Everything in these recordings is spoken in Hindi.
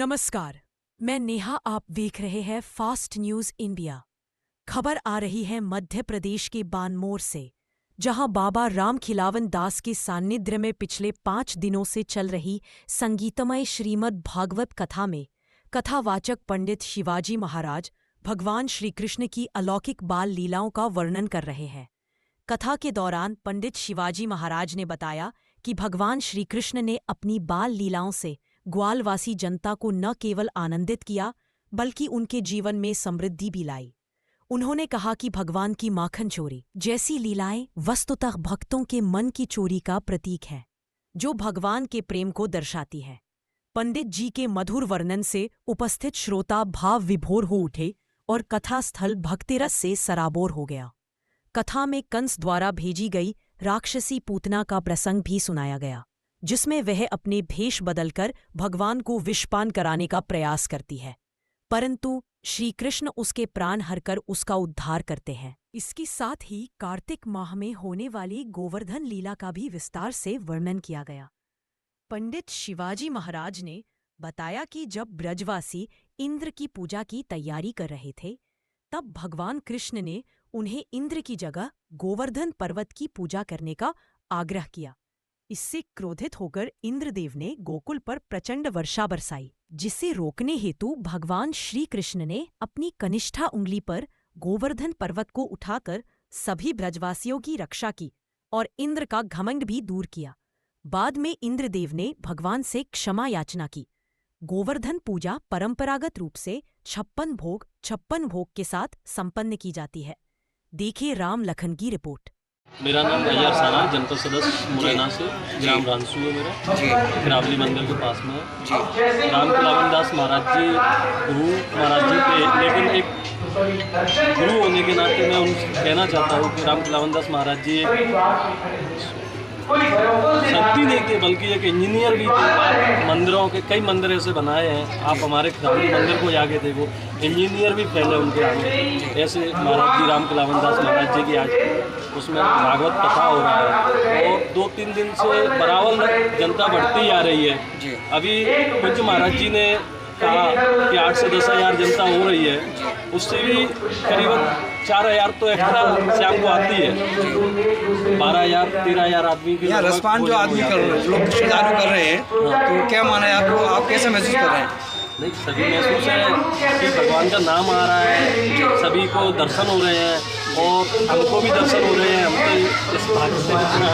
नमस्कार, मैं नेहा। आप देख रहे हैं फास्ट न्यूज इंडिया। खबर आ रही है मध्य प्रदेश के बानमोर से, जहां बाबा रामखिलावन दास के सान्निध्य में पिछले 5 दिनों से चल रही संगीतमय श्रीमद् भागवत कथा में कथावाचक पंडित शिवाजी महाराज भगवान श्री कृष्ण की अलौकिक बाल लीलाओं का वर्णन कर रहे हैं। कथा के दौरान पंडित शिवाजी महाराज ने बताया कि भगवान श्री कृष्ण ने अपनी बाल लीलाओं से ग्वालवासी जनता को न केवल आनंदित किया, बल्कि उनके जीवन में समृद्धि भी लाई। उन्होंने कहा कि भगवान की माखन चोरी जैसी लीलाएं वस्तुतः भक्तों के मन की चोरी का प्रतीक है, जो भगवान के प्रेम को दर्शाती है। पंडित जी के मधुर वर्णन से उपस्थित श्रोता भाव विभोर हो उठे और कथा स्थल भक्तिरस से सराबोर हो गया। कथा में कंस द्वारा भेजी गई राक्षसी पूतना का प्रसंग भी सुनाया गया, जिसमें वह अपने भेष बदलकर भगवान को विषपान कराने का प्रयास करती है, परंतु श्री कृष्ण उसके प्राण हरकर उसका उद्धार करते हैं। इसके साथ ही कार्तिक माह में होने वाली गोवर्धन लीला का भी विस्तार से वर्णन किया गया। पंडित शिवाजी महाराज ने बताया कि जब ब्रजवासी इंद्र की पूजा की तैयारी कर रहे थे, तब भगवान कृष्ण ने उन्हें इंद्र की जगह गोवर्धन पर्वत की पूजा करने का आग्रह किया। इससे क्रोधित होकर इंद्रदेव ने गोकुल पर प्रचंड वर्षा बरसाई, जिसे रोकने हेतु भगवान श्री कृष्ण ने अपनी कनिष्ठा उंगली पर गोवर्धन पर्वत को उठाकर सभी ब्रजवासियों की रक्षा की और इंद्र का घमंड भी दूर किया। बाद में इंद्रदेव ने भगवान से क्षमा याचना की। गोवर्धन पूजा परंपरागत रूप से 56 भोग के साथ संपन्न की जाती है। देखिए राम लखन की रिपोर्ट। मेरा नाम अय्यर साना, जनपद सदस्य मुरैना से, ग्राम रानसू है मेरा जी। खिरावली मंदिर के पास में है। रामखिलावन दास महाराज जी गुरु महाराज जी के, लेकिन एक गुरु होने के नाते मैं उनसे कहना चाहता हूँ कि रामखिलावन दास महाराज जी शक्ति नहीं थे, बल्कि एक इंजीनियर भी थे। मंदिरों के कई मंदिर ऐसे बनाए हैं, आप हमारे खिरावली मंदिर को आगे देखो, इंजीनियर भी फैले उनके आगे। ऐसे महाराज जी रामखिलावन दास महाराज जी की आज उसमें भागवत कथा हो रहा है और 2-3 दिन से बराबर जनता बढ़ती आ रही है। अभी पूज्य महाराज जी ने कहा कि 8 से 10 हज़ार जनता हो रही है, उससे भी करीबन 4,000 तो एक्स्ट्रा शाम को आती है। 12,000-13,000 आदमी की रसपान जो आदमी कर रहे हैं, लोग श्रद्धालु कर रहे हैं, तो क्या माना है आपको? आप कैसे महसूस कर रहे हैं? नहीं, सभी महसूस है कि भगवान का नाम आ रहा है, सभी को दर्शन हो रहे हैं और हमको भी दर्शन हो रहे हैं। हम तो इस भाग्य से इतना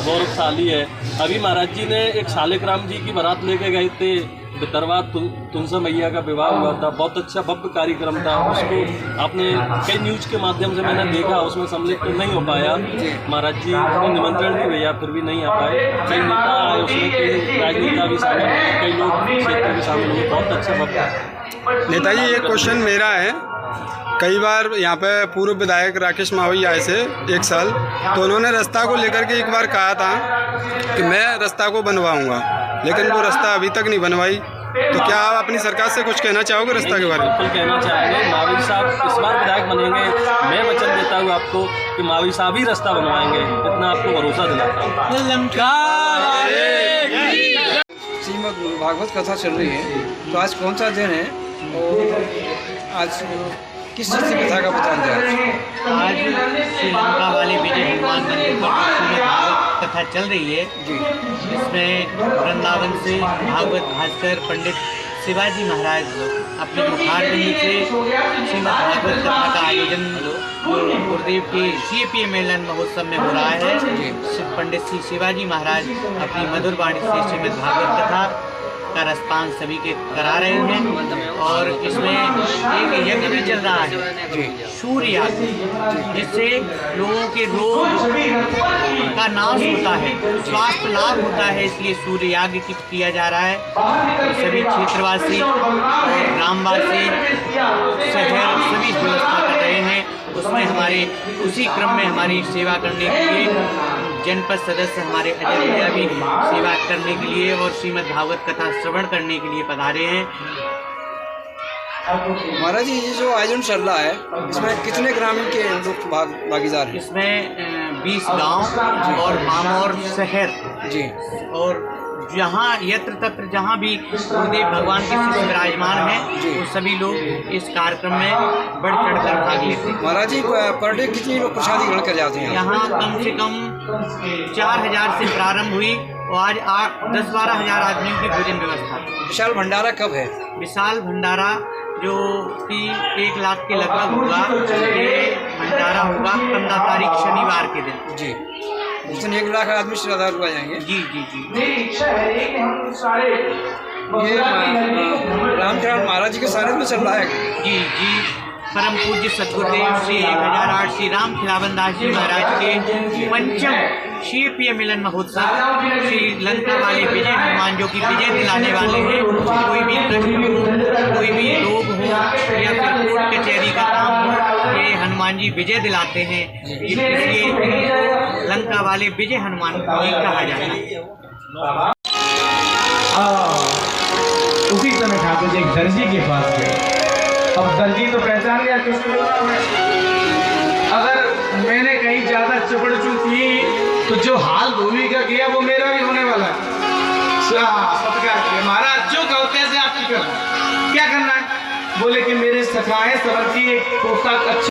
गौरवशाली है। अभी महाराज जी ने एक शालिग्राम जी की बारात लेके गए थे, बितरवा तुलसा मैया का विवाह हुआ था, बहुत अच्छा भव्य कार्यक्रम था। उसको आपने कई न्यूज के माध्यम से मैंने देखा, उसमें सम्मिलित तो नहीं हो पाया। महाराज जी ने निमंत्रण भी भेजा, फिर भी नहीं आ पाए। कई नेता आए उसमें, कई राजनेता भी शामिल हुए, कई लोग क्षेत्र भी शामिल हुए। बहुत अच्छा भव्य। नेताजी, एक क्वेश्चन मेरा है, कई बार यहाँ पे पूर्व विधायक राकेश मावई आए थे 1 साल, तो उन्होंने रास्ता को लेकर के एक बार कहा था कि मैं रास्ता को बनवाऊंगा, लेकिन वो रास्ता अभी तक नहीं बनवाई। तो क्या आप अपनी सरकार से कुछ कहना चाहोगे रास्ता के बारे में? बिल्कुल कहना चाहेंगे। मावई साहब इस बार विधायक बनेंगे, मैं वचन देता हूँ आपको कि मावई साहब ही रास्ता बनवाएंगे, इतना आपको भरोसा दिलाता हूँ। श्रीमद् भागवत कथा चल रही है, तो आज कौन सा दिन है और आज किस चीज़ की कथा का बताया जाए? आज श्रीलंका वाले विजय हनुमान मंदिर पर श्रीमद् भागवत कथा चल रही है जी। इसमें वृंदावन से भागवत भास्कर पंडित शिवाजी महाराज अपने मुखारबिंद से श्रीमद् भागवत कथा का आयोजन गुरुदेव के CAPA मेलन महोत्सव में हो रहा है। पंडित श्री शिवाजी महाराज अपनी मधुर वाणी से श्रीमद् भागवत कथा का रसपान सभी के करा रहे हैं और इसमें एक यज्ञ भी चल रहा है, सूर्य याग, जिससे लोगों के रोग का नाश होता है, स्वास्थ्य लाभ होता है। इसलिए सूर्य याग किया जा रहा है। तो सभी क्षेत्रवासी और ग्रामवासी शहर सभी व्यवस्था कर रहे हैं। उसमें हमारे उसी क्रम में हमारी सेवा करने के लिए जनपद सदस्य हमारे अजय भैया भी सेवा करने के लिए और श्रीमद् भागवत कथा श्रवण करने के लिए पधारे हैं। महाराज जी, ये जो आयोजन चल रहा है, इसमें कितने ग्रामीण के लोग भागीदार हैं? इसमें 20 गांव और मामौर शहर जी और जहाँ यत्र तत्र जहाँ भी गुरुदेव भगवान के शिष्य विराजमान हैं वो सभी लोग इस कार्यक्रम में बढ़ चढ़कर भाग लेते हैं। महाराज जी पर डे कितनी लोग प्रसादी ग्रहण कर जाते हैं? यहाँ कम से कम 4000 से प्रारंभ हुई और आज 10-12 हज़ार आदमियों की भोजन व्यवस्था। विशाल भंडारा कब है? विशाल भंडारा जो कि 1 लाख के लगभग होगा, ये भंडारा होगा 15 तारीख शनिवार के दिन। जी, उस दिन 1 लाख आदमी श्रद्धालु आ जाएंगे। जी जी जी। ये रामचरण महाराज जी के सानिध्य में चल रहा है। जी जी। परम पूज्य सद्गुरुदेव श्री 1008 श्री राम खिलावन दास जी महाराज के पंचम शिवप्रिय मिलन महोत्सव श्री लंका वाले विजय हनुमान जो कि विजय दिलाने वाले हैं। कोई भी कष्ट हो, कोई भी रोग हो या फिर कोर्ट कचहरी का काम हो, ये हनुमान जी विजय दिलाते हैं। इसलिए लंका वाले विजय हनुमान जी कहा जाता है। उसी समय ठाकुर जी एक दर्जी के पास गए। अब दर्जी तो पहचान गया किसको बोलना है। अगर मैंने कहीं ज्यादा चुपड़चू की तो जो हाल धोबी का किया वो मेरा भी होने वाला है। सत्कार किया महाराज, जो कहो कैसे आपकी करना, क्या करना है? बोले कि मेरे सखाए सरल की एक पोशाक अच्छी